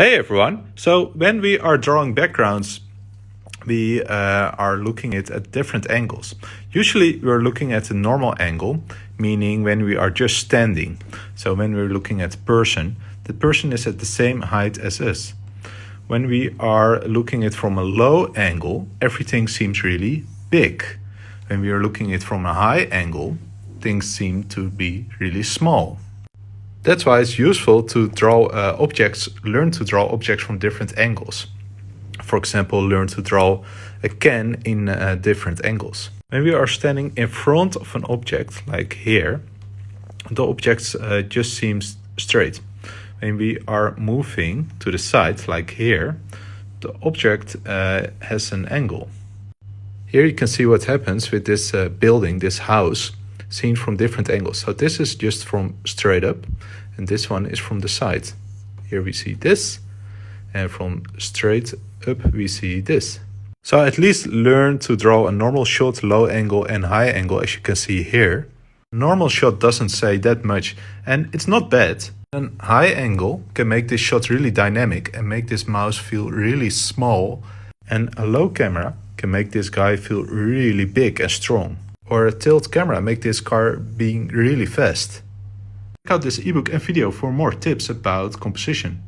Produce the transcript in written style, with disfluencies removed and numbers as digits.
Hey everyone! So when we are drawing backgrounds, we are looking at different angles. Usually we're looking at a normal angle, meaning when we are just standing. So when we're looking at person, the person is at the same height as us. When we are looking at from a low angle, everything seems really big. When we are looking at from a high angle, things seem to be really small. That's why it's useful to draw learn to draw objects from different angles. For example, learn to draw a can in different angles. When we are standing in front of an object, like here, the object just seems straight. When we are moving to the side, like here, the object has an angle. Here you can see what happens with this building, this house, seen from different angles. So this is just from straight up, and this one is from the side. Here we see this, and from straight up we see this. So at least learn to draw a normal shot, low angle and high angle, as you can see here. Normal shot doesn't say that much, and it's not bad. A high angle can make this shot really dynamic and make this mouse feel really small, and a low camera can make this guy feel really big and strong. Or a tilt camera make this car being really fast. Check out this ebook and video for more tips about composition.